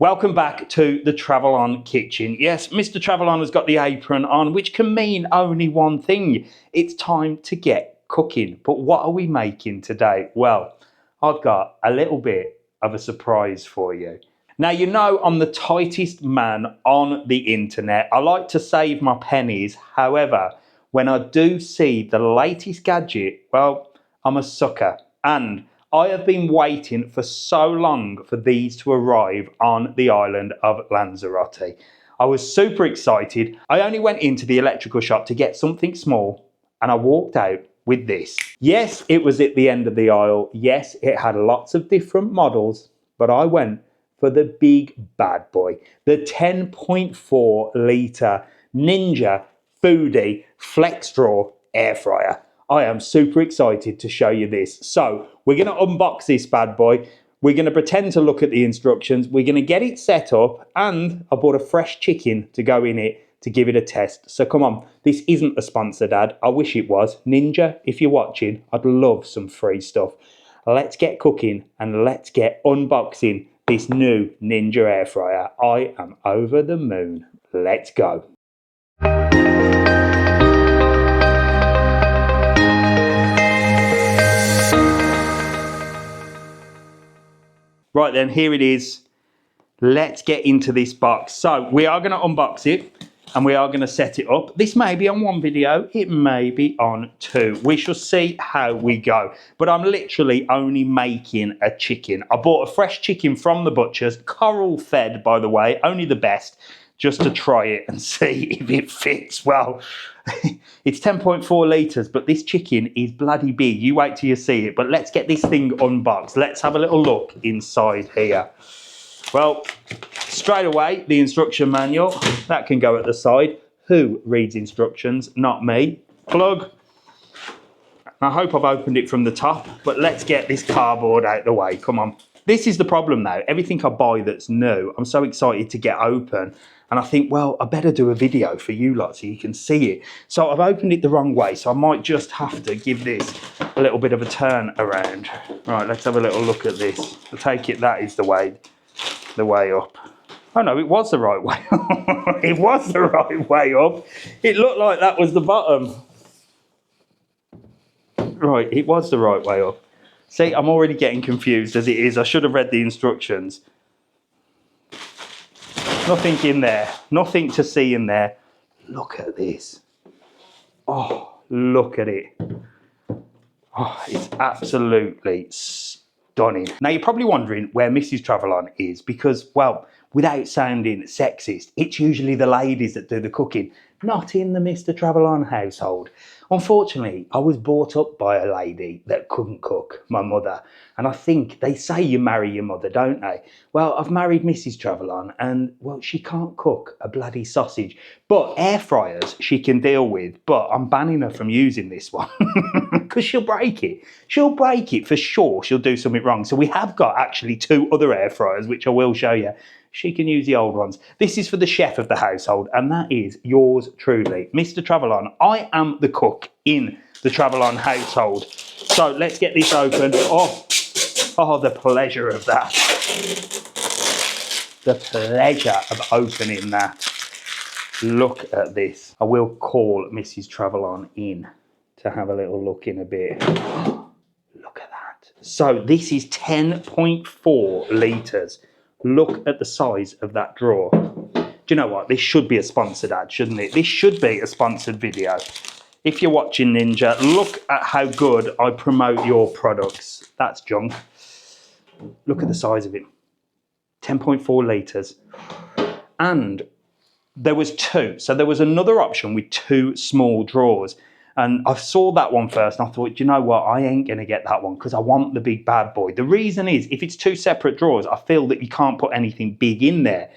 Welcome back to the TravelOn kitchen. Yes, Mr. TravelOn has got the apron on, which can mean only one thing. It's time to get cooking. But what are we making today? Well, I've got a little bit of a surprise for you. Now, you know I'm the tightest man on the internet. I like to save my pennies. However, when I do see the latest gadget, well, I'm a sucker. And I have been waiting for so long for these to arrive on the island of Lanzarote. I was super excited. I only went into the electrical shop to get something small and I walked out with this. Yes, it was at the end of the aisle. Yes, it had lots of different models, but I went for the big bad boy, the 10.4 litre Ninja Foodi FlexDrawer air fryer. I am super excited to show you this. So we're going to unbox this bad boy. We're going to pretend to look at the instructions. We're going to get it set up, and I bought a fresh chicken to go in it to give it a test. So come on, this isn't a sponsor, Dad. I wish it was. Ninja, if you're watching, I'd love some free stuff. Let's get cooking and let's get unboxing this new Ninja air fryer. I am over the moon. Let's go. Right then, here it is. Let's get into this box. So we are going to unbox it and we are going to set it up. This may be on one video, it may be on two. We shall see how we go. But I'm literally only making a chicken. I bought a fresh chicken from the butcher's, coral fed by the way, only the best, just to try it and see if it fits. Well, it's 10.4 litres, but this chicken is bloody big. You wait till you see it. But let's get this thing unboxed. Let's have a little look inside here. Well, straight away, the instruction manual, that can go at the side. Who reads instructions? Not me. Plug. I hope I've opened it from the top, but let's get this cardboard out the way. Come on. This is the problem now. Everything I buy that's new, I'm so excited to get open. And I think, well, I better do a video for you lot so you can see it. So I've opened it the wrong way, so I might just have to give this a little bit of a turn around. Right, let's have a little look at this. I take it that is the way up. Oh no, it was the right way. It was the right way up. It looked like that was the bottom. Right, it was the right way up. See, I'm already getting confused as it is. I should have read the instructions. Nothing in there. Nothing to see in there. Look at this. Oh, look at it. Oh, it's absolutely stunning. Now, you're probably wondering where Mrs. TravelOn is because, well, without sounding sexist, it's usually the ladies that do the cooking, not in the Mr. TravelOn household. Unfortunately, I was brought up by a lady that couldn't cook, my mother. And I think they say you marry your mother, don't they? Well, I've married Mrs. TravelOn and, well, she can't cook a bloody sausage. But air fryers she can deal with, but I'm banning her from using this one because she'll break it. She'll break it for sure. She'll do something wrong. So we have got actually two other air fryers, which I will show you. She can use the old ones. This is for the chef of the household, and that is yours truly, Mr. TravelOn. I am the cook in the TravelOn household. So let's get this open. Oh, the pleasure of that. The pleasure of opening that. Look at this. I will call Mrs. TravelOn in to have a little look in a bit. Look at that. So this is 10.4 litres. Look at the size of that drawer. Do you know what? This should be a sponsored ad, shouldn't it? This should be a sponsored video. If you're watching Ninja, look at how good I promote your products. That's junk. Look at the size of it. 10.4 litres. And there was two. So there was another option with two small drawers. And I saw that one first and I thought, you know what, I ain't going to get that one because I want the big bad boy. The reason is, if it's two separate drawers, I feel that you can't put anything big in there.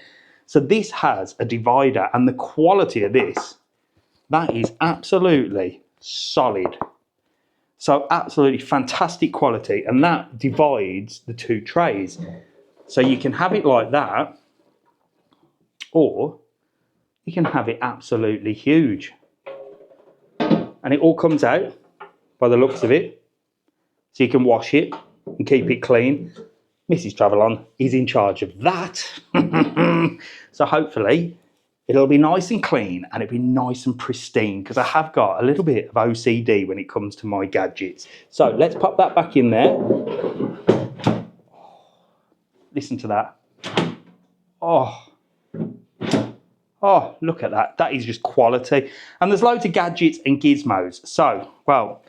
So this has a divider, and the quality of this, that is absolutely solid. So absolutely fantastic quality, and that divides the two trays. So you can have it like that, or you can have it absolutely huge. And it all comes out by the looks of it. So you can wash it and keep it clean. Mrs. TravelOn is in charge of that. So hopefully it'll be nice and clean and it'll be nice and pristine, because I have got a little bit of OCD when it comes to my gadgets. So let's pop that back in there. Listen to that. Oh, look at that. That is just quality. And there's loads of gadgets and gizmos. So, well,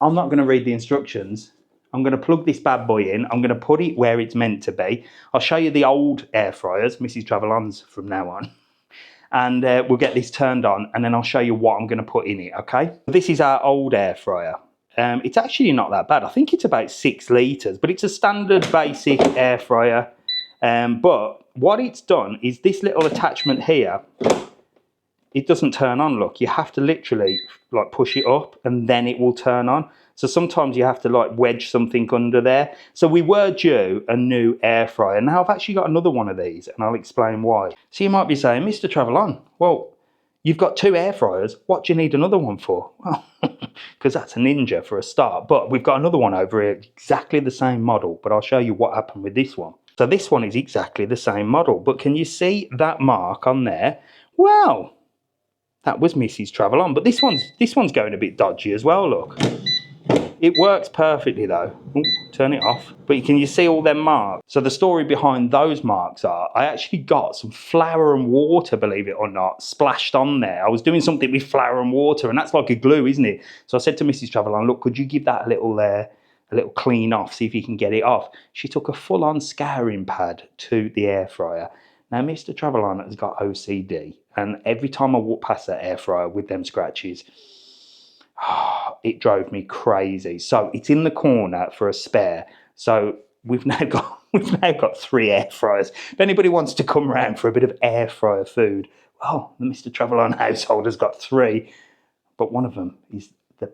I'm not going to read the instructions. I'm going to plug this bad boy in. I'm going to put it where it's meant to be. I'll show you the old air fryers, Mrs. TravelON's from now on. And we'll get this turned on, and then I'll show you what I'm going to put in it, okay? This is our old air fryer. It's actually not that bad. I think it's about 6 litres, but it's a standard basic air fryer. But what it's done is this little attachment here, it doesn't turn on, look. You have to literally like push it up and then it will turn on. So sometimes you have to like wedge something under there. So we were due a new air fryer. Now I've actually got another one of these and I'll explain why. So you might be saying, Mr. TravelOn, well, you've got 2 air fryers. What do you need another one for? Well, because that's a Ninja for a start. But we've got another one over here, exactly the same model. But I'll show you what happened with this one. So this one is exactly the same model. But can you see that mark on there? Well, that was Mrs. TravelOn. But this one's going a bit dodgy as well, look. It works perfectly though. Ooh, turn it off. But can you see all them marks? So the story behind those marks are, I actually got some flour and water, believe it or not, splashed on there. I was doing something with flour and water, and that's like a glue, isn't it? So I said to Mrs. TravelOn, look, could you give that a little clean off, see if you can get it off. She took a full-on scouring pad to the air fryer. Now, Mr. TravelOn has got OCD, and every time I walk past that air fryer with them scratches, it drove me crazy. So it's in the corner for a spare. So we've now got 3 air fryers. If anybody wants to come around for a bit of air fryer food, well, the Mr. TravelOn household has got 3, but one of them is the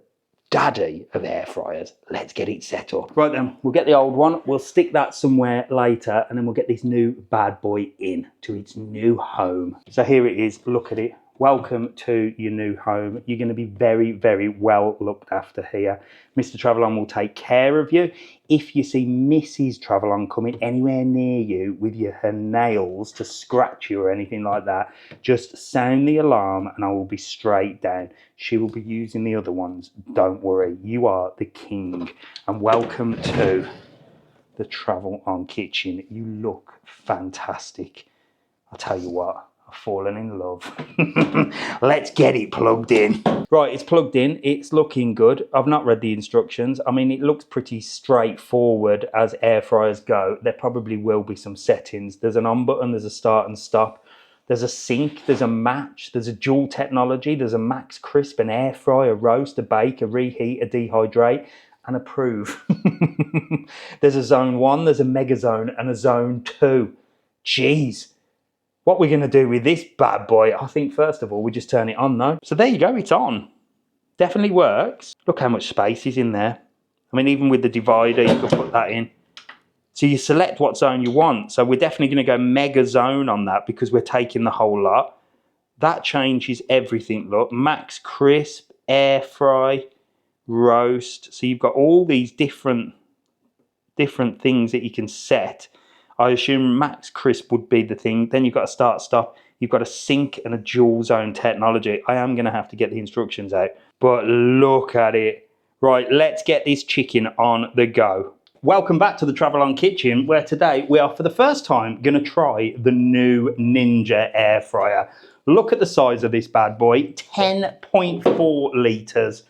daddy of air fryers. Let's get it set up. Right then, we'll get the old one. We'll stick that somewhere later, and then we'll get this new bad boy in to its new home. So here it is. Look at it. Welcome to your new home. You're going to be very, very well looked after here. Mr. TravelOn will take care of you. If you see Mrs. TravelOn coming anywhere near you with her nails to scratch you or anything like that, just sound the alarm and I will be straight down. She will be using the other ones. Don't worry, you are the king. And welcome to the TravelOn kitchen. You look fantastic. I'll tell you what. Fallen in love. Let's get it plugged in. Right, it's plugged in. It's looking good. I've not read the instructions. I mean, it looks pretty straightforward as air fryers go. There probably will be some settings. There's an on button, there's a start and stop. There's a sync, there's a match, there's a dual technology, there's a max crisp, an air fry, a roast, a bake, a reheat, a dehydrate, and a prove. There's a zone 1, there's a mega zone, and a zone 2. Jeez. What we're going to do with this bad boy, I think first of all, we just turn it on though. So there you go, it's on. Definitely works. Look how much space is in there. I mean, even with the divider, you could put that in. So you select what zone you want. So we're definitely going to go mega zone on that because we're taking the whole lot. That changes everything, look. Max crisp, air fry, roast. So you've got all these different things that you can set. I assume max crisp would be the thing. Then you've got a start stop. You've got a sync and a dual zone technology. I am going to have to get the instructions out. But look at it. Right, let's get this chicken on the go. Welcome back to the TravelOn kitchen, where today we are for the first time going to try the new Ninja air fryer. Look at the size of this bad boy. 10.4 litres.